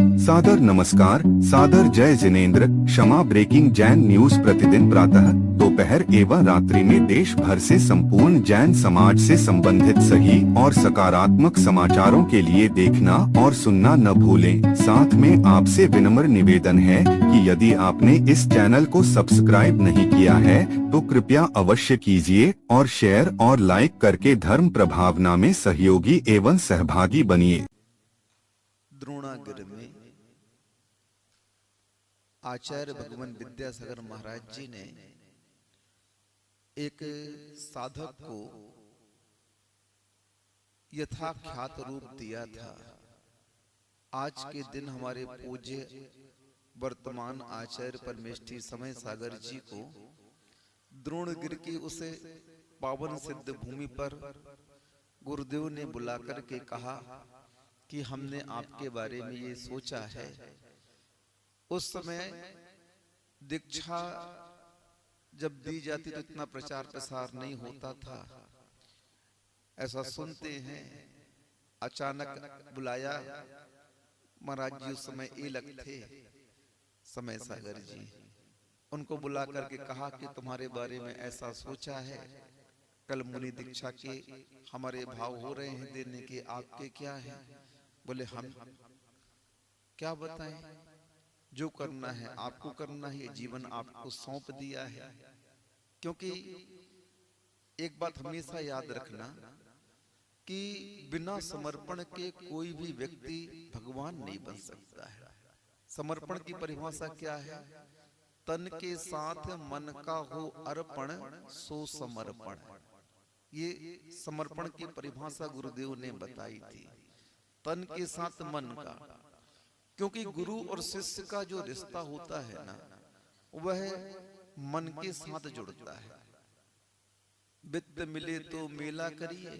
सादर नमस्कार, सादर जय जिनेंद्र। क्षमा ब्रेकिंग जैन न्यूज प्रतिदिन प्रातः, दोपहर एवं रात्रि में देश भर से संपूर्ण जैन समाज से संबंधित सही और सकारात्मक समाचारों के लिए देखना और सुनना न भूलें। साथ में आपसे विनम्र निवेदन है कि यदि आपने इस चैनल को सब्सक्राइब नहीं किया है तो कृपया अवश्य कीजिए और शेयर और लाइक करके धर्म प्रभावना में सहयोगी एवं सहभागी बनिए। द्रोणागिरि में आचार्य भगवान विद्यासागर महाराज जी ने एक साधक को यथाख्यात रूप दिया था। आज के दिन हमारे पूज्य वर्तमान आचार्य परमेष्ठी समय सागर जी को द्रोणगिरि की उस पावन सिद्ध भूमि पर गुरुदेव ने बुलाकर के कहा कि हमने आपके बारे में ये सोचा है। उस समय दीक्षा जब दी जाती तो इतना प्रचार प्रसार नहीं होता था, ऐसा सुनते हैं। अचानक बुलाया। महाराज जी उस समय एलक थे, समय सागर जी। उनको बुला करके कहा कि तुम्हारे बारे में ऐसा सोचा है, कल मुनि दीक्षा के हमारे भाव हो रहे हैं देने के, आपके क्या है? बोले हम क्या बताएं, जो करना है आपको करना है, जीवन आपको सौंप दिया है। क्योंकि एक बात हमेशा याद रखना कि बिना समर्पण के कोई भी व्यक्ति भगवान नहीं बन सकता है। समर्पण की परिभाषा क्या है? तन के साथ मन का हो अर्पण सो समर्पण। ये समर्पण की परिभाषा गुरुदेव ने बताई थी, तन के साथ मन का। क्योंकि गुरु और शिष्य का जो रिश्ता होता है ना, वह मन के साथ जुड़ता है। वित्त मिले तो मेला करिए,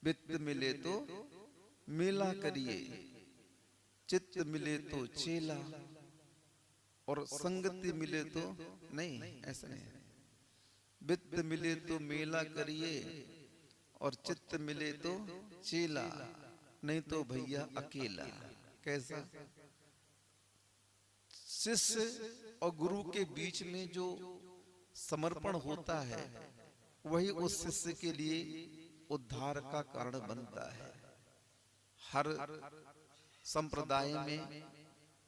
वित्त मिले तो मेला करिए, चित्त मिले तो चेला, और संगति मिले तो नहीं, ऐसा नहीं। वित्त मिले तो मेला करिए और चित्त मिले तो चेला, नहीं तो भैया अकेला। कैसा? शिष्य और गुरु के बीच में जो समर्पण होता है वही उस शिष्य के लिए उद्धार का कारण बनता है। हर संप्रदाय में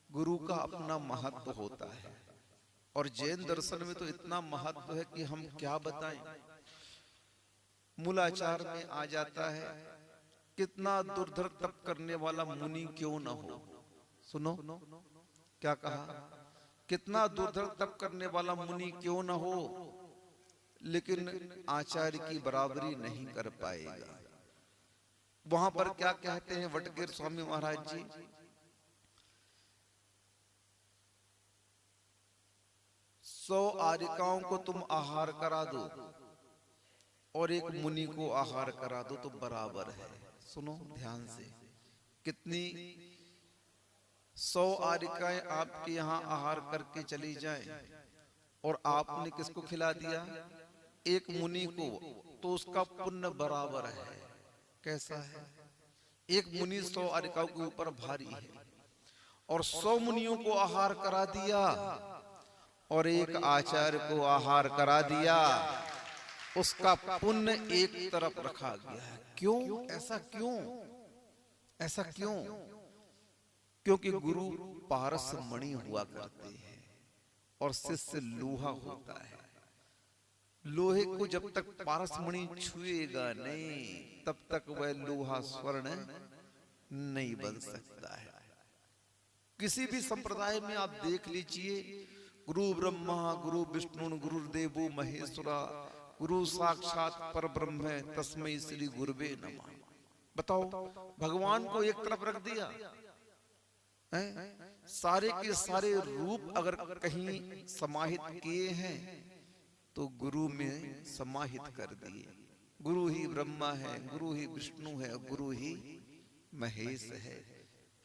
गुरु का अपना महत्व होता है, और जैन दर्शन में तो इतना महत्व है कि हम क्या बताएं। मूलाचार में आ जाता है, कितना दुर्धर तप करने वाला मुनि क्यों न हो। सुनो क्या कहा, कितना दुर्धर तप करने वाला मुनि क्यों न हो, लेकिन आचार्य की बराबरी नहीं कर पाएगा। वहां पर क्या कहते हैं वटगिर स्वामी महाराज जी? 100 आरिकाओं को तुम आहार करा दो और एक मुनि को आहार करा दो तो बराबर है। सुनो ध्यान से, कितनी 100 आरिकाएं आपके यहाँ आहार करके चली जाएं और आपने किसको खिला दिया? एक मुनि को, तो उसका पुण्य बराबर है। कैसा है? एक मुनि 100 आरिकाओं के ऊपर भारी है, और 100 मुनियों को आहार करा दिया और एक आचार्य को आहार करा दिया, उसका पुण्य एक तरफ रखा गया है। क्यों? ऐसा क्यों? ऐसा क्यों? क्योंकि गुरु पारस मणि हुआ करते हैं और शिष्य लोहा होता है। लोहे को जब तक पारस मणि छुएगा नहीं, तब तक वह लोहा स्वर्ण नहीं बन सकता है। किसी भी संप्रदाय में आप देख लीजिए, गुरु ब्रह्मा गुरु विष्णु गुरुदेवो महेश्वरा गुरु साक्षात परब्रह्म है तस्मै श्री गुरुवे नमः। बताओ, भगवान को एक तरफ रख दिया है? सारे के सारे रूप अगर कहीं समाहित किए हैं तो गुरु में समाहित कर दिए। गुरु ही ब्रह्मा है, गुरु ही विष्णु है, गुरु ही महेश है।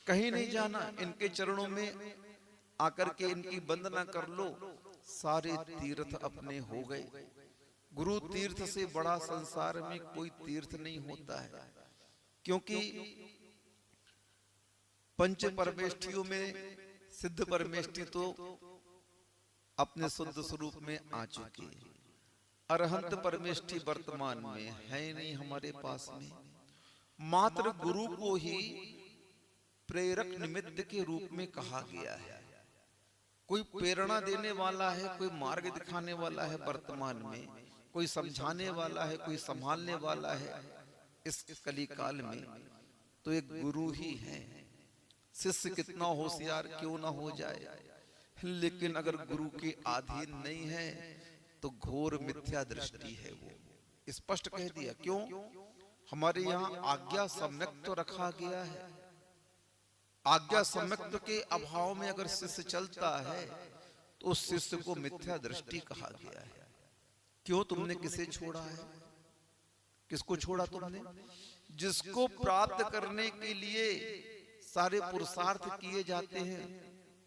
कहीं नहीं जाना, इनके चरणों में आकर के इनकी वंदना कर लो, सारे तीर्थ अपने हो गए। गुरु तीर्थ से बड़ा संसार में कोई तीर्थ नहीं होता है। क्योंकि पंच परमेष्ठियों में सिद्ध परमेष्ठी तो अपने शुद्ध स्वरूप में आ चुके, अरहंत परमेष्ठी वर्तमान में है नहीं हमारे पास में। मात्र गुरु को ही प्रेरक निमित्त के रूप में कहा गया है। कोई प्रेरणा देने वाला है, कोई मार्ग दिखाने वाला है वर्तमान में, कोई समझाने वाला है, कोई संभालने वाला है इस कली काल में, तो एक गुरु ही है। शिष्य कितना होशियार क्यों ना हो जाए, लेकिन अगर गुरु के अधीन नहीं है तो घोर मिथ्या दृष्टि है। वो स्पष्ट कह दिया। क्यों? हमारे यहाँ आज्ञा सम्यक तो रखा गया है। आज्ञा सम्यक के अभाव में अगर शिष्य चलता है तो उस शिष्य को मिथ्या दृष्टि कहा गया है। क्यों? तुमने किसे छोड़ा है? किसको छोड़ा तुमने? जिसको प्राप्त करने के लिए सारे पुरुषार्थ किए जाते हैं,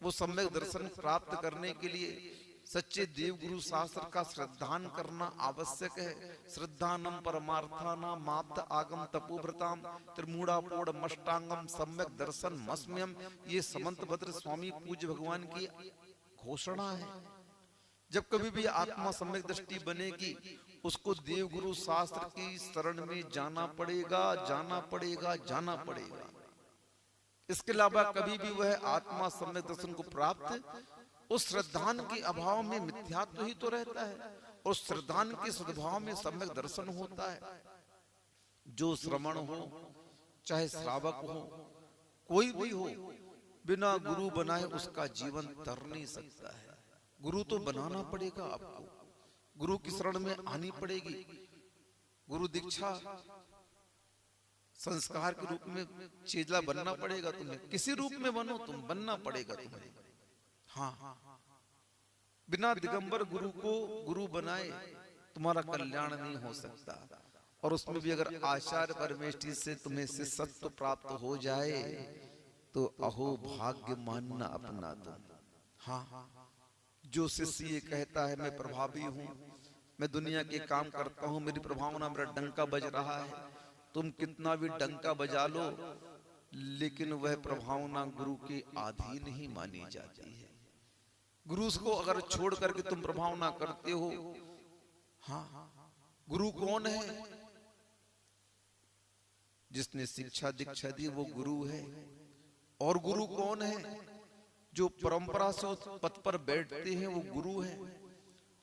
वो सम्यक दर्शन प्राप्त करने के लिए सच्चे देव गुरु शास्त्र का श्रद्धान करना आवश्यक है। श्रद्धानम परमार्थानाम माप्त आगम तपोव्रताम त्रिमूढ़ापोड़ मष्टांगम सम्यक दर्शन मस्म्यम, ये समंत भद्र स्वामी पूज्य भगवान की घोषणा है। जब कभी भी आत्मा सम्यक दृष्टि बनेगी, उसको देव गुरु शास्त्र की शरण में जाना पड़ेगा, जाना पड़ेगा, जाना पड़ेगा। इसके अलावा कभी भी वह आत्मा सम्यक दर्शन को प्राप्त उस श्रद्धान के अभाव में मिथ्यात्व ही तो रहता है, और श्रद्धान के सद्भाव में सम्यक दर्शन होता है। जो श्रवण हो, चाहे श्रावक हो, कोई भी हो, बिना गुरु बनाए उसका जीवन तर नहीं सकता है। गुरु तो बनाना पड़ेगा आपको, गुरु की शरण में आनी पड़ेगी। गुरु दीक्षा संस्कार के रूप में चेला बनना पड़ेगा तुम्हें। किसी रूप में बनो, तुम बनना पड़ेगा तुम्हें। हाँ, बिना दिगंबर गुरु को गुरु बनाए तुम्हारा कल्याण नहीं हो सकता। और उसमें भी अगर आचार्य परमेष्ठी से तुम्हें शिष्यत्व प्राप्त हो जाए तो अहो भाग्य मानना अपना तुम। हाँ, जो शिष्य ये कहता है मैं प्रभावी हूँ, मैं दुनिया के काम करता हूँ, मेरी प्रभावना, मेरा डंका बज रहा है, तुम कितना भी डंका बजा लो, लेकिन वह प्रभावना गुरु के अधीन ही मानी जाती है। गुरु को अगर छोड़ करके तुम प्रभावना करते हो, हाँ, गुरु कौन है? जिसने शिक्षा दीक्षा दी वो गुरु है। और गुरु कौन है? जो परंपरा से उस पद पर बैठते हैं वो गुरु है।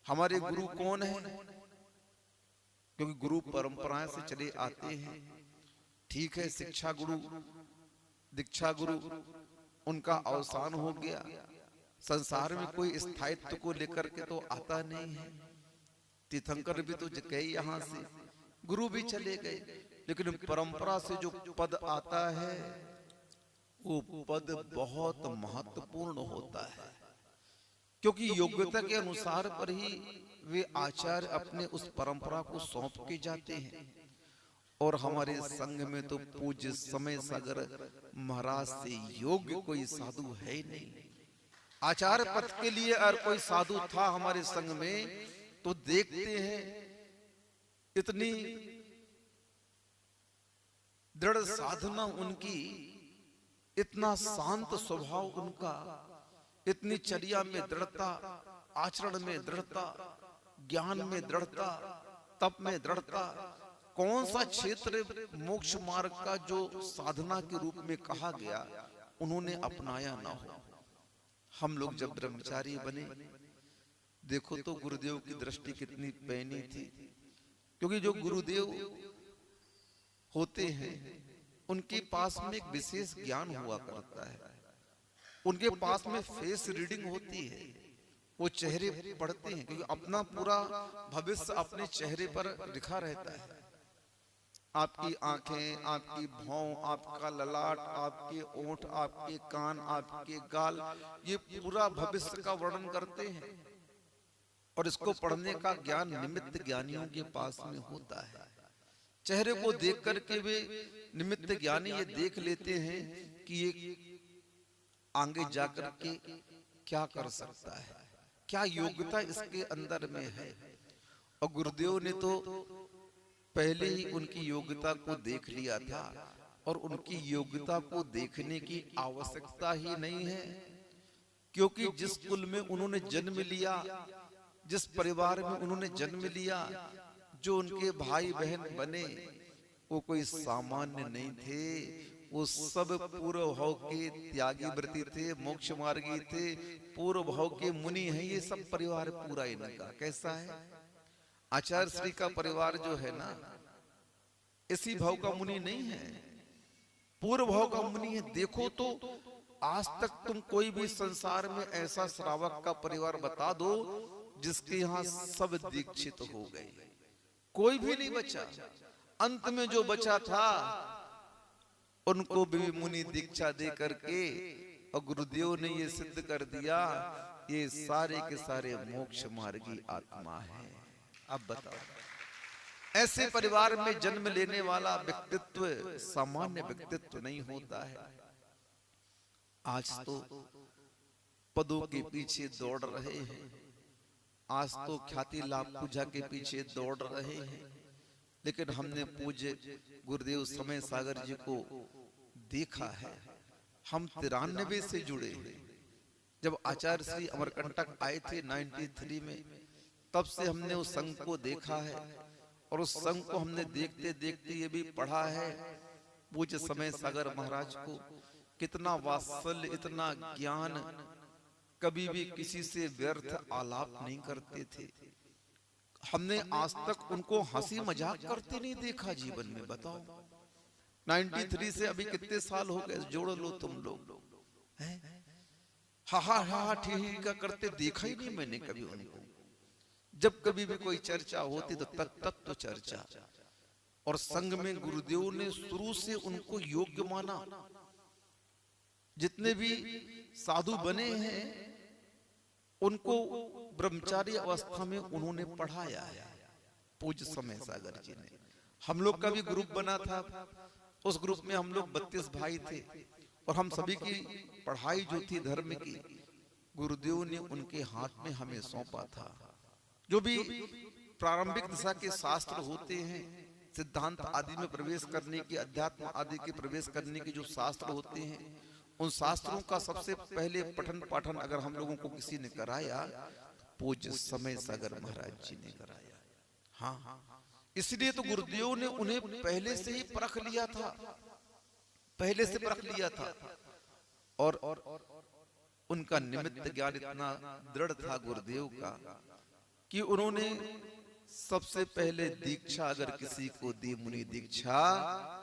हमारे गुरु कौन है? क्योंकि गुरु परंपराएं से चले आते हैं। ठीक है, शिक्षा गुरु, दीक्षा गुरु, उनका अवसान हो गया। संसार में कोई स्थायित्व को लेकर के तो आता नहीं है। तीर्थंकर भी तो गए यहाँ से, गुरु भी चले गए, लेकिन परंपरा से जो पद आता है वो पद बहुत महत्वपूर्ण होता है। क्योंकि योग्यता के अनुसार पर ही वे आचार्य अपने उस परंपरा को सौंप के जाते हैं। और हमारे संघ में तो पूज्य समय सागर महाराज से योग्य कोई साधु है ही नहीं। आचार्य पद के लिए अगर कोई साधु था हमारे संघ में तो देखते हैं इतनी दृढ़ साधना उनकी, इतना शांत स्वभाव उनका, इतनी चर्या में दृढ़ता, आचरण में दृढ़ता, ज्ञान में दृढ़ता, तप में दृढ़ता। कौन सा क्षेत्र मोक्ष मार्ग का जो साधना के रूप में कहा गया उन्होंने अपनाया ना हो। हम लोग जब ब्रह्मचारी बने, देखो तो गुरुदेव की दृष्टि कितनी पैनी थी। क्योंकि जो गुरुदेव होते हैं उनके पास में एक विशेष ज्ञान हुआ करता है। उनके पास में फेस रीडिंग होती है, वो चेहरे पढ़ते हैं, क्योंकि अपना पूरा भविष्य अपने चेहरे पर लिखा रहता है। आपकी आंखें, आपकी भौं, आपका ललाट, आपके ओंठ, आपके कान, आपके गाल, ये पूरा भविष्य का वर्णन करते हैं। और इसको पढ़ने का ज्ञान निमित्त ज्ञानियों के पास में होता है। चेहरे को देख करके वे निमित्त ज्ञानी ये देख लेते हैं कि ये आगे जाकर के क्या कर सकता है, क्या योग्यता इसके अंदर में है। और गुरुदेव ने तो पहले ही उनकी योग्यता को देख लिया था और उनकी योग्यता को देखने की आवश्यकता ही नहीं है, क्योंकि जिस कुल में उन्होंने जन्म लिया, जिस परिवार में उन्होंने जन्म लिया, जो उनके भाई बहन बने, वो कोई सामान्य नहीं थे। वो सब पूर्व भाव के त्यागी व्रती थे, मोक्ष मार्गी थे, पूर्व भाव के मुनि हैं। ये सब परिवार पूरा इनका कैसा है? आचार्य श्री का परिवार जो है ना, इसी भाव का मुनि नहीं है, पूर्व भाव का मुनि है। देखो तो आज तक तुम कोई भी संसार में ऐसा श्रावक का परिवार बता दो जिसके यहाँ सब दीक्षित हो गए, कोई भी नहीं बचा। अंत में जो बचा था उनको भी मुनि दीक्षा दे करके, और गुरुदेव ने ये सिद्ध कर दिया, ये सारे के सारे मोक्ष मार्गी आत्मा है। अब बताओ, ऐसे परिवार में जन्म लेने वाला व्यक्तित्व सामान्य व्यक्तित्व नहीं होता है। आज तो पदों के पीछे दौड़ रहे हैं, आज तो ख्याति लाभ पूजा के पीछे दौड़ रहे हैं, लेकिन हमने पूज्य गुरुदेव समय सागर जी को देखा है। हम 93 से जुड़े हैं। जब आचार्य श्री अमरकंटक आए थे 93 में, तब से हमने उस संघ को देखा है, और उस संघ को हमने देखते देखते ये भी पढ़ा है पूज्य समय सागर महाराज को कितना वात्सल्य, इतना ज्ञान, कभी भी किसी से व्यर्थ आलाप नहीं करते थे। हमने आज तक उनको हंसी मजाक करते नहीं देखा जीवन में। बताओ 93 से अभी कितने साल हो गए, जोड़ लो तुम लोग। हा हा हा ठीक का करते देखा ही नहीं मैंने कभी उनको। जब कभी भी कोई चर्चा होती तो तत्व चर्चा, और संघ में गुरुदेव ने शुरू से उनको योग्य माना। जितने भी साधु बने हैं उनको ब्रह्मचारी अवस्था में उन्होंने पढ़ाया है पूज्य समय सागर जी ने। हम लोग का भी ग्रुप बना था, उस ग्रुप में हम लोग 32 भाई थे, और हम सभी की पढ़ाई जो थी धर्म की, गुरुदेव ने उनके हाथ में हमें सौंपा था। जो भी प्रारंभिक दिशा के शास्त्र होते हैं, सिद्धांत आदि में प्रवेश करने की, अध्यात्म आदि के प्रवेश करने के जो शास्त्र होते हैं, उन शास्त्रों का सबसे पहले पठन पाठन अगर हम लोगों को किसी ने कराया, पूज्य समय सागर महाराज जी ने कराया। हाँ, इसलिए तो गुरुदेव ने उन्हें पहले से ही परख लिया था, पहले से परख लिया था, और उनका निमित्त ज्ञान इतना दृढ़ था गुरुदेव का कि उन्होंने सबसे पहले दीक्षा अगर किसी को दी, मुनि दीक्षा,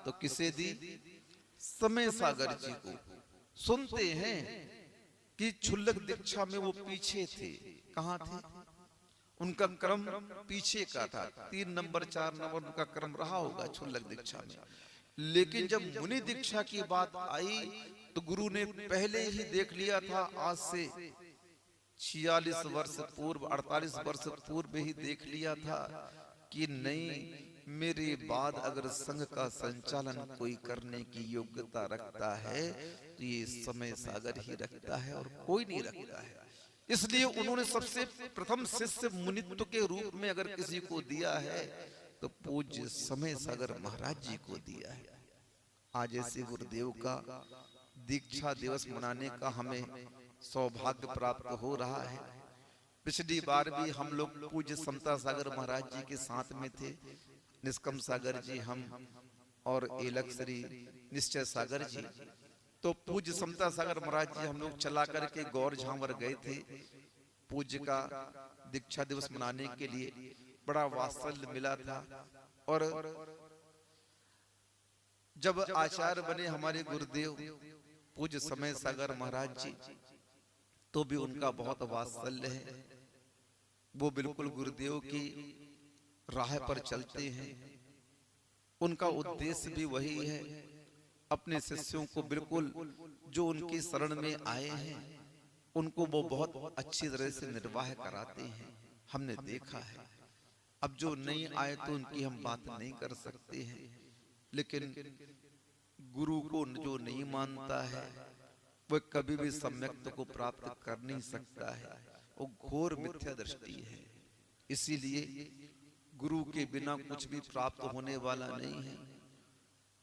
तो किसे दी? समय सागर जी को। सुनते हैं कि क्षुल्लक दीक्षा में वो पीछे थे। कहां थे? उनका क्रम पीछे का था, 3 नंबर 4 नंबर उनका क्रम रहा होगा क्षुल्लक दीक्षा में। लेकिन जब मुनि दीक्षा की बात आई तो गुरु ने पहले ही देख लिया था, आज से 46 वर्ष पूर्व, 48 वर्ष पूर्व ही देख लिया था कि नहीं, मेरे बाद अगर संघ का संचालन कोई करने की योग्यता रखता है तो ये समय सागर ही रखता है और कोई नहीं रखता है। इसलिए उन्होंने सबसे प्रथम शिष्य मुनित्व के रूप में अगर किसी को दिया है तो पूज्य समय सागर महाराज जी को दिया है। आज ऐसे गुरुदेव का दीक्षा दिवस मनाने का हमें सौभाग्य प्राप्त हो रहा है। पिछली बार भी हम लोग पूज्य समता सागर महाराज जी के साथ में थे, निष्कम सागर जी, हम और एलक श्री निश्चय सागर जी। तो पूज्य समता सागर महाराज जी हम लोग चला करके गौर झांवर गए थे पूज्य का दीक्षा दिवस मनाने के लिए। बड़ा वात्सल्य मिला था, और जब आचार्य बने हमारे गुरुदेव पूज्य समय सागर महाराज जी, तो भी उनका बहुत वात्सल्य है। वो बिल्कुल गुरुदेव की राह पर चलते हैं। उनका उद्देश्य भी वही है, अपने शिष्यों को बिल्कुल जो उनकी शरण में आए हैं उनको वो बहुत अच्छी तरह से निर्वाह कराते हैं, हमने देखा है। अब जो नहीं आए तो उनकी हम बात नहीं कर सकते हैं, लेकिन गुरु को जो नहीं मानता है वह कभी भी सम्यक्त को प्राप्त कर नहीं सकता है, वो घोर मिथ्या दृष्टि है। इसीलिए गुरु के बिना कुछ भी प्राप्त होने वाला नहीं है।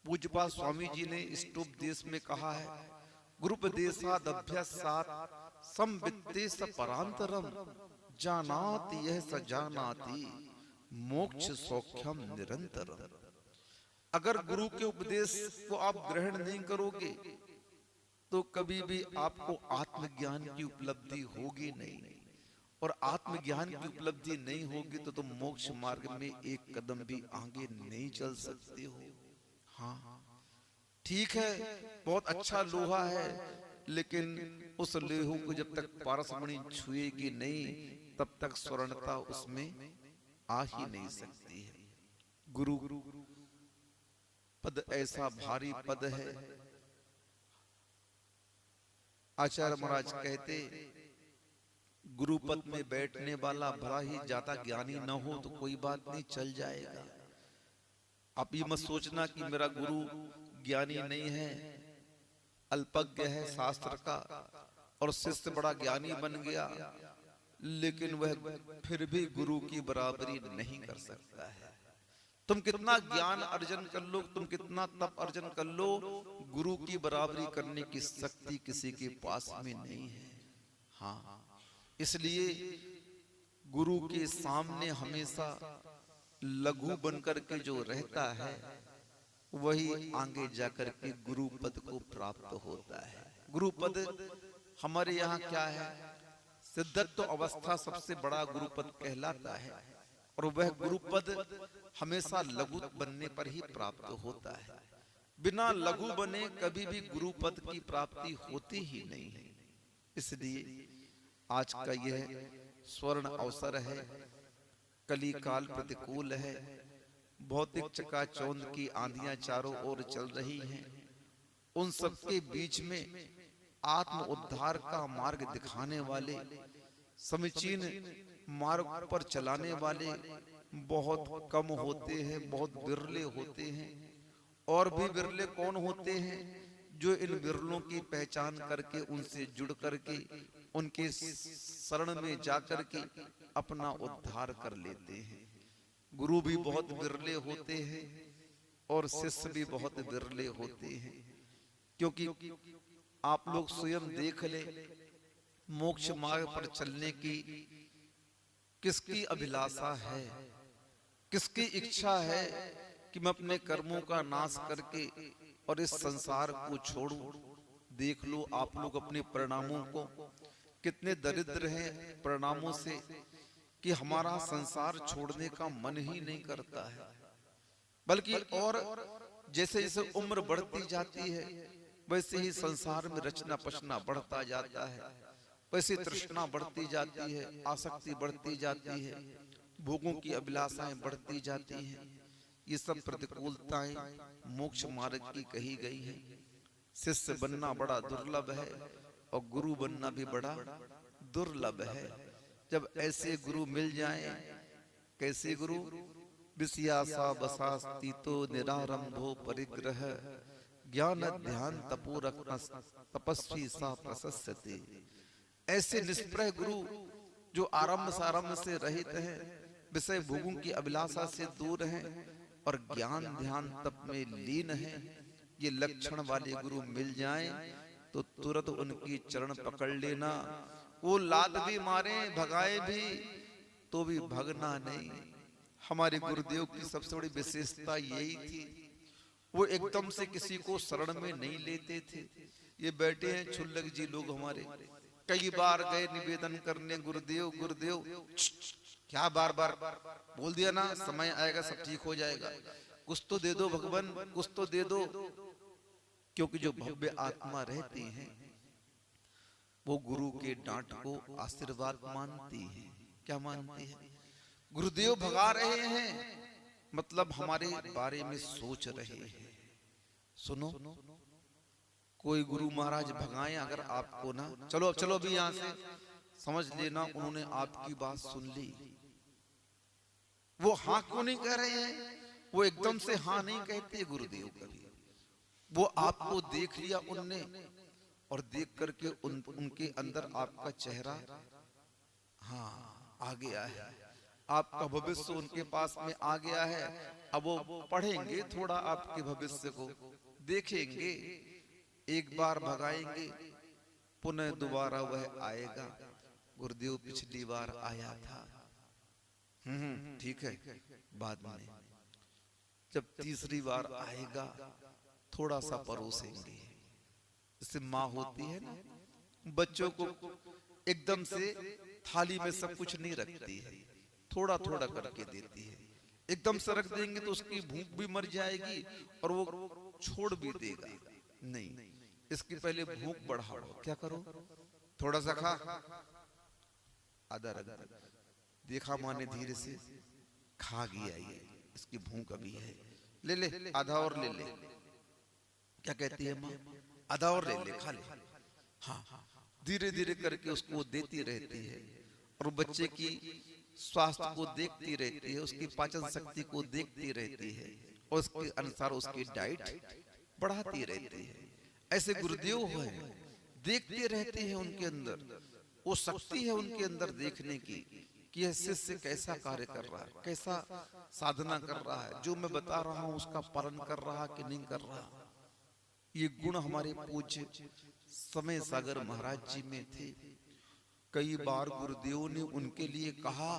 पूज्यपाद स्वामी जी ने इष्टोपदेश में कहा है, गुरुपदेशादभ्यासात् संवित्ते स परांतरम जानाति यह स जानाति मोक्ष सौख्यम निरंतरम। अगर गुरु के उपदेश को आप ग्रहण नहीं करोगे तो कभी भी आपको आत्मज्ञान की उपलब्धि होगी नहीं, और आत्मज्ञान की उपलब्धि नहीं होगी तो तुम मोक्ष मार्ग में एक कदम भी आगे नहीं चल सकते हो। हाँ ठीक है, बहुत अच्छा लोहा है, लेकिन उस लोहे को जब तक पारसमणि छुएगी नहीं तब तक स्वर्णता उसमें आ ही नहीं सकती है। गुरु पद ऐसा भारी पद है। आचार्य महाराज कहते, गुरु पद में बैठने वाला भला ही ज्यादा ज्ञानी न हो तो कोई बात नहीं, चल जाएगा। आप ये मत सोचना कि मेरा गुरु ज्ञानी नहीं है, अल्पज्ञ है शास्त्र का, और शिष्य बड़ा ज्ञानी बन गया, लेकिन वह फिर भी गुरु की बराबरी नहीं कर सकता है। तुम कितना ज्ञान अर्जन कर लो, तुम कितना तप अर्जन कर लो, गुरु की बराबरी करने की शक्ति किसी के पास में नहीं है। हाँ, इसलिए गुरु के सामने हमेशा लघु बनकर के जो रहता है वही आगे जाकर के गुरु पद को प्राप्त होता है। गुरु पद हमारे यहाँ क्या है, सिद्धत्व अवस्था सबसे बड़ा गुरु पद कहलाता है, और वह गुरु पद हमेशा लघु बनने पर ही प्राप्त होता है। बिना लघु बने कभी भी गुरु पद की प्राप्ति होती ही नहीं है। इसलिए आज का यह स्वर्ण अवसर है, कली काल प्रतिकूल है, भौतिक चकाचौंध की आंधियां चारों ओर चल रही हैं। उन सबके बीच में आत्म उद्धार का मार्ग दिखाने वाले, समीचीन मार्ग पर चलाने वाले बहुत कम होते हैं, बहुत बिरले होते हैं। और भी बिरले कौन होते हैं जो इन बिरलों की पहचान करके उनसे जुड़ करके उनके शरण में जाकर के अपना उद्धार कर लेते हैं। गुरु भी बहुत बिरले होते हैं और शिष्य भी बहुत बिरले होते हैं, क्योंकि आप लोग स्वयं देख ले, मोक्ष मार्ग पर चलने की किसकी अभिलाषा है, किसकी इच्छा है कि मैं अपने कर्मों का नाश करके और इस संसार को छोड़ूं। देख लो आप लोग अपने परिणामों को, कितने दरिद्र हैं परिणामों से कि हमारा संसार छोड़ने का मन ही नहीं करता है। बल्कि और जैसे जैसे उम्र बढ़ती जाती है वैसे ही संसार में रचना पचना बढ़ता जाता है, वैसे तृष्णा बढ़ती जाती है, आसक्ति बढ़ती जाती है, भोगों की अभिलाषाएं बढ़ती जाती हैं। ये सब प्रतिकूलताएं मोक्ष मार्ग की कही गई है। शिष्य बनना बड़ा दुर्लभ है और गुरु बनना भी बड़ा दुर्लभ है। जब ऐसे गुरु मिल जाएं, कैसे गुरु, विषयासा बसास्तितो निरारंभो परिग्रह ज्ञान ध्यान तपोरत्न तपस्वी सा प्रशस्यते। ऐसे निष्प्रह गुरु जो आरंभ सारंभ से रहित हैं, विषय भोगों की अभिलाषा से दूर हैं और ज्ञान ध्यान तप में लीन हैं, ये लक्षण वाले गुरु मिल जाएं तो तुरंत उनकी चरण पकड़ लेना। वो लात भी मारे, भगाए भी, तो भी भगना नहीं। हमारे गुरुदेव की सबसे बड़ी विशेषता यही थी, वो एकदम से किसी को शरण में नहीं लेते थे। ये बैठे हैं छुल्लक जी लोग हमारे, कई बार गए निवेदन करने, गुरुदेव गुरुदेव, क्या बार बार बोल दिया ना, समय आएगा सब ठीक हो जाएगा, कुछ तो दे दो भगवान, कुछ तो दे दो। क्योंकि जो भव्य आत्मा रहती हैं वो गुरु के डांट को आशीर्वाद मानती है। क्या मानती है? गुरुदेव भगा रहे हैं मतलब हमारे बारे में सोच रहे हैं। सुनो, कोई गुरु महाराज भगाए अगर आपको ना, चलो अब चलो भी यहां से, समझ लेना उन्होंने आपकी बात सुन ली। वो हाँ क्यों नहीं कह रहे हैं? वो एकदम से हाँ नहीं कहते गुरुदेव कभी। वो आपको देख लिया उनने और देख करके उनके अंदर आपका चेहरा हाँ आ गया है, आपका भविष्य उनके पास में आ गया है। अब वो पढ़ेंगे थोड़ा आपके भविष्य को, देखेंगे, एक बार भगाएंगे, पुनः दोबारा वह आएगा। गुरुदेव पिछली बार आया था, ठीक है, बाद में जब तीसरी बार आएगा थोड़ा सा परोसेंगे। जैसे माँ होती है ना, बच्चों को एकदम से थाली में सब कुछ नहीं रखती है, थोड़ा थोड़ा करके देती है। एकदम से रख देंगे तो उसकी भूख भी मर जाएगी और वो छोड़ भी देगा। नहीं, इसकी पहले भूख बढ़ाओ। क्या करो, थोड़ा सा खा, आधा रख दो। देखा माँ ने धीरे से खा गया, ये इसकी भूख अभी है, ले ले आधा और ले ले। क्या कहती है माँ, आधा और ले ले, खा ले। हाँ, धीरे धीरे करके उसको देती रहती है और बच्चे की स्वास्थ्य को देखती रहती है, उसकी पाचन शक्ति को देखती रहती है और उसके अनुसार उसकी डाइट बढ़ाती रहती है। ऐसे गुरुदेव है, देखते रहते हैं उनके अंदर, वो शक्ति है उनके अंदर देखने की कि यह शिष्य कैसा कार्य कर रहा है, कैसा साधना कर रहा है, जो मैं बता रहा हूं उसका पालन कर रहा कि नहीं कर रहा। ये गुण हमारे पूज्य समय सागर महाराज जी में थे। कई बार गुरुदेव ने उनके लिए कहा,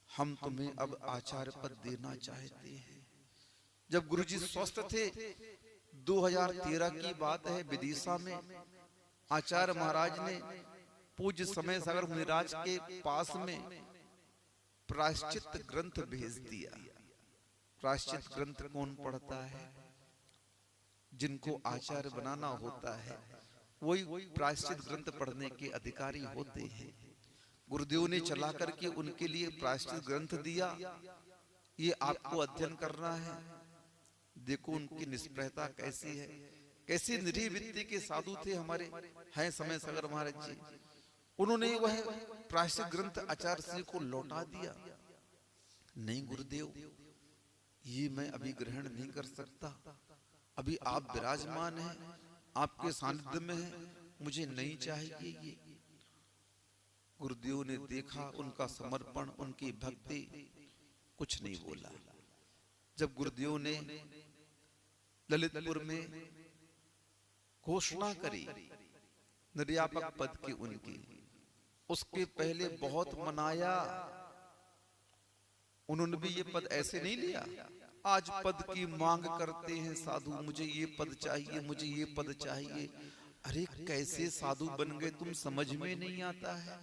हम तुम्हें अब आचार्य पद देना चाहते हैं। जब गुरुजी स्वस्थ थे, 2013 की बात है, विदिशा में आचार्य महाराज ने पूज्य समय सागर मुनिराज के पास में प्रायश्चित ग्रंथ भेज दिया। प्रायश्चित ग्रंथ कौन पढ़ता है? जिनको आचार्य बनाना होता है वही प्रायश्चित ग्रंथ पढ़ने के अधिकारी होते हैं। गुरुदेव ने चला करके उनके लिए प्रायश्चित ग्रंथ दिया, ये आपको अध्ययन करना है। देखो उनकी निष्प्रहता कैसी है, कैसी निरीह वृत्ति के साधु थे हमारे हैं समय सागर महाराज जी। उन्होंने वह प्रायश्चित ग्रंथ आचार्य श्री को लौटा दिया। नहीं गुरुदेव, ये मैं अभी ग्रहण नहीं कर सकता, अभी आप विराजमान हैं, आपके सानिध्य में हैं, मुझे नहीं चाहिए ये। गुरुदेव ने देखा उनका समर्पण, उनकी भक्ति, कुछ नहीं बोला। जब गुरुदेव ने ललितपुर में घोषणा करी निर्यापक पद की उनकी, उसके पहले बहुत मनाया। उन्होंने भी ये पद ऐसे नहीं लिया, आज पद की मांग करते हैं साधु, मुझे ये पद चाहिए, मुझे ये पद चाहिए। अरे कैसे साधु बन गए, तुम समझ में नहीं आता है।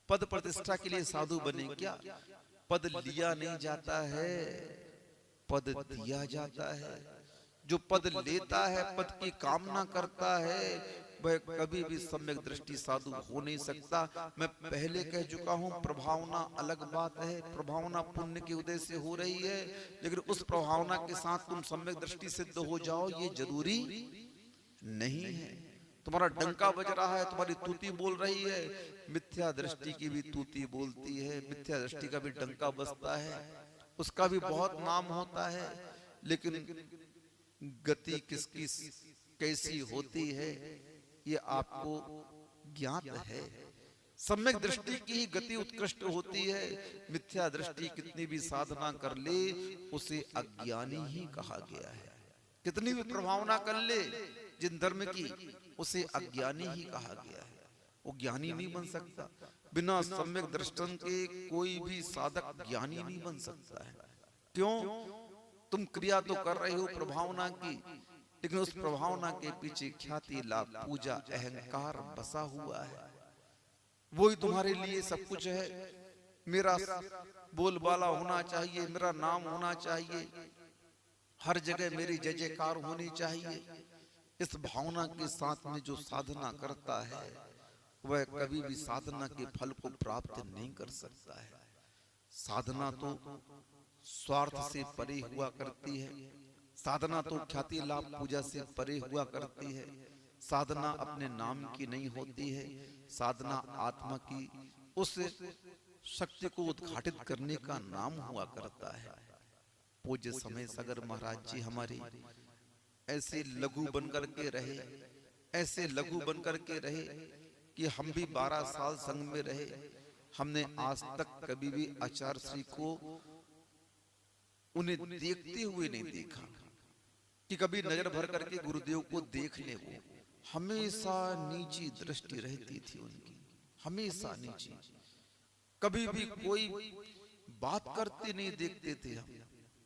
पद प्रतिष्ठा के लिए साधु बने क्या? पद लिया नहीं जाता है, पद दिया जाता है। जो पद लेता है, पद की कामना करता है, वह कभी भी सम्यक दृष्टि साधु हो नहीं सकता। मैं पहले कह चुका हूं, प्रभावना अलग बात है, प्रभावना पुण्य के उदय से हो रही है, लेकिन उस प्रभावना के साथ तुम सम्यक दृष्टि सिद्ध हो जाओ ये जरूरी नहीं है। तुम्हारा डंका बज रहा है, तुम्हारी तूती बोल रही है, मिथ्या दृष्टि की भी तूती बोलती है, मिथ्या दृष्टि का भी डंका बजता है, उसका भी बहुत नाम होता है, लेकिन गति किसकी कैसी होती है ये आपको ज्ञात है। सम्यक दृष्टि की ही गति उत्कृष्ट होती है। मिथ्या दृष्टि कितनी भी साधना कर ले, उसे अज्ञानी ही कहा गया है। कितनी भी प्रभावना कर ले जिन धर्म की, उसे अज्ञानी ही कहा गया है। वो ज्ञानी नहीं बन सकता। बिना सम्यक दृष्टि के कोई भी साधक ज्ञानी नहीं बन सकता है। क्यों? तुम क्रिया तो कर रहे हो प्रभावना की, लेकिन उस प्रभावना के पीछे ख्याति, लाभ, पूजा, अहंकार बसा हुआ है। वही तुम्हारे लिए सब कुछ है। मेरा बोलबाला होना चाहिए, मेरा नाम होना चाहिए, हर जगह मेरी जय जयकार होनी चाहिए। इस भावना के साथ में जो साधना करता है वह कभी भी साधना के फल को प्राप्त नहीं कर सकता है। साधना तो स्वार्थ से परे हुआ करती है, साधना तो ख्याति, लाभ, पूजा से परे हुआ करती है। साधना अपने नाम की नहीं होती है, साधना आत्मा की उस शक्ति को उद्घाटित करने का नाम हुआ करता है। पूज्य समय सागर महाराज जी हमारे ऐसे लघु बनकर के रहे, ऐसे लघु बनकर के रहे कि हम भी 12 साल संघ में रहे, हमने आज तक कभी भी आचार्य श्री को उन्हें देखते हुए नहीं देखा कि कभी नजर भर करके गुरुदेव को देख ले। वो हमेशा नीची दृष्टि रहती थी उनकी, हमेशा नीची। कभी भी कोई बात करते नहीं देखते थे हम,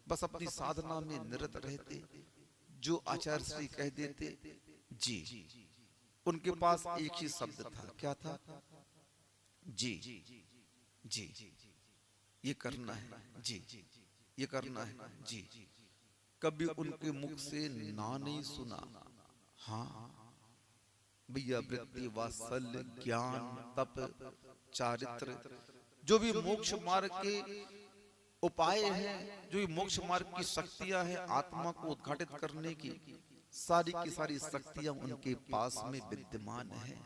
बस अपनी साधना में निरत रहते। जो आचार्य श्री कह देते जी, उनके पास एक ही शब्द था, क्या था? जी जी, ये करना है जी, ये करना है जी। कभी उनके मुख से ना नहीं सुना। हाँ भैया, वृत्ति, वात्सल्य, ज्ञान, तप, चारित्र, जो भी मोक्ष मार्ग के उपाय हैं, जो भी मोक्ष मार्ग की शक्तियां हैं आत्मा को उद्घाटित करने की, सारी की सारी शक्तियां उनके पास में विद्यमान है।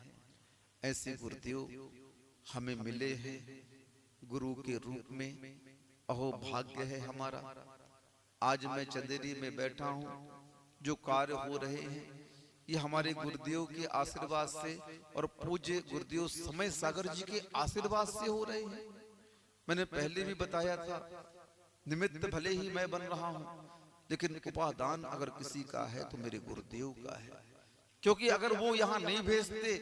ऐसे गुरुदेव हमें मिले हैं गुरु के रूप में। अहो भाग्य है हमारा। आज मैं चंदेरी में बैठा हूँ, जो कार्य हो रहे हैं ये हमारे गुरुदेव के आशीर्वाद से और पूज्य गुरुदेव समय सागर जी के आशीर्वाद से हो रहे हैं। मैंने पहले भी बताया था, निमित्त भले ही मैं बन रहा हूँ, लेकिन उपादान अगर किसी का है तो मेरे गुरुदेव का है। क्योंकि अगर वो यहाँ नहीं भेजते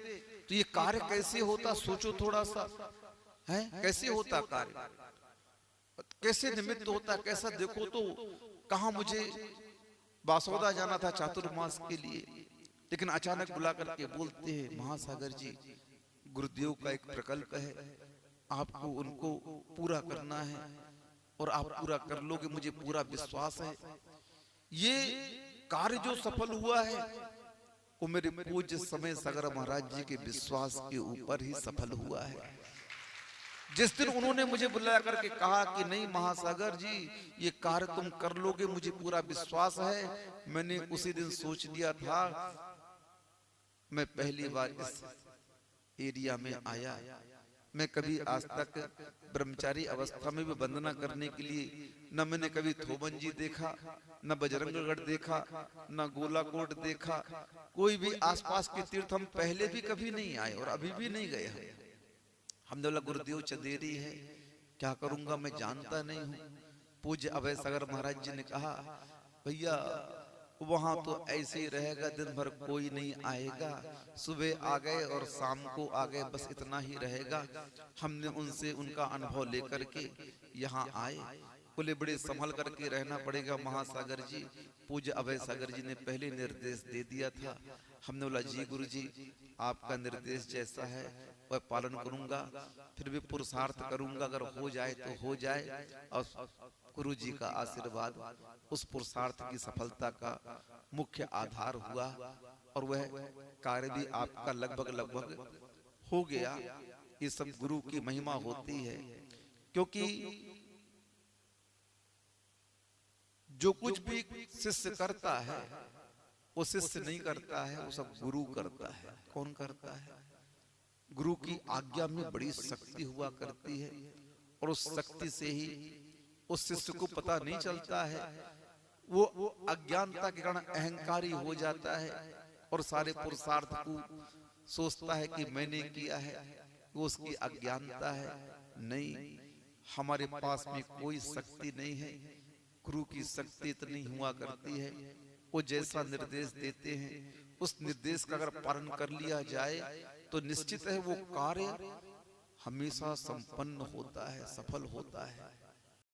तो ये कार्य कैसे होता? सोचो थोड़ा सा, है कैसे होता कार्य, कैसे निमित्त होता, कैसा? देखो तो कहाँ मुझे बासौदा जाना था चातुर्मास के लिए, लेकिन अचानक बुला करके बोलते हैं महासागर जी, गुरुदेव का एक प्रकल्प है, आपको उनको पूरा करना है और आप पूरा कर लोगे, मुझे पूरा विश्वास है। ये कार्य जो सफल हुआ है वो मेरे पूज्य समय सागर महाराज जी के विश्वास के ऊपर ही सफल हुआ है। जिस दिन उन्होंने मुझे बुला करके कहा कि नहीं महासागर जी, ये कार्य तुम कर लोगे, मुझे पूरा विश्वास है, मैंने उसी दिन सोच लिया था मैं पहली बार इस एरिया में आया। मैं कभी आज तक ब्रह्मचारी अवस्था में भी वंदना करने के लिए न मैंने कभी थोबन जी देखा, न बजरंगगढ़ देखा, न गोलाकोट देखा, कोई भी आसपास के तीर्थ हम पहले भी कभी नहीं आए और अभी भी नहीं गए। हम बोला गुरुदेव चंदेरी है, क्या करूंगा मैं जानता नहीं हूँ। पूज्य अभय सागर महाराज जी ने कहा भैया वहां तो ऐसे ही रहेगा, दिन भर कोई नहीं आएगा, सुबह आ गए और शाम को आ गए, बस इतना ही रहेगा। हमने उनसे उनका अनुभव लेकर के यहाँ आए। बोले बड़े संभल करके रहना पड़ेगा महासागर जी। पूज्य अभय सागर जी ने पहले निर्देश दे दिया था। हमने बोला जी गुरु जी, आपका निर्देश जैसा है वह पालन करूंगा, फिर भी पुरुषार्थ करूंगा, अगर हो जाए तो हो जाए। और गुरु जी का आशीर्वाद उस पुरुषार्थ की सफलता का मुख्य आधार हुआ और वह कार्य भी आपका लगभग हो गया। ये सब गुरु की महिमा होती है, क्योंकि जो कुछ भी शिष्य करता है वो शिष्य नहीं करता है, वो सब गुरु करता है। कौन करता है? गुरु की आज्ञा में बड़ी शक्ति हुआ करती है और उस शक्ति से ही उस शिष्य को पता नहीं चलता है, वो अज्ञानता के कारण अहंकारी हो जाता है और सारे पुरुषार्थ को सोचता है कि मैंने किया है, वो उसकी अज्ञानता है। नहीं, हमारे पास में कोई शक्ति नहीं है, गुरु की शक्ति इतनी हुआ करती है। वो जैसा निर्देश देते हैं उस निर्देश का अगर पालन कर लिया जाए तो निश्चित है वो कार्य हमेशा संपन्न होता है, सफल होता है।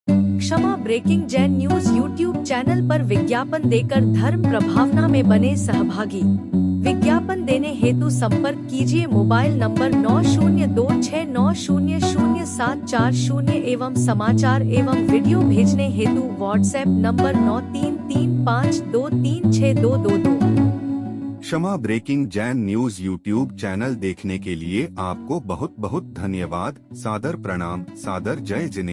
Kshama breaking Jain news YouTube channel पर विज्ञापन देकर धर्म प्रभावना में बने सहभागी। विज्ञापन देने हेतु संपर्क कीजिए मोबाइल नंबर 9026900740 एवं समाचार एवं वीडियो भेजने हेतु WhatsApp number 9335236222। Kshama breaking Jain news YouTube channel देखने के लिए आपको बहुत बहुत धन्यवाद। सादर प्रणाम, सादर जय जिनेंद्र।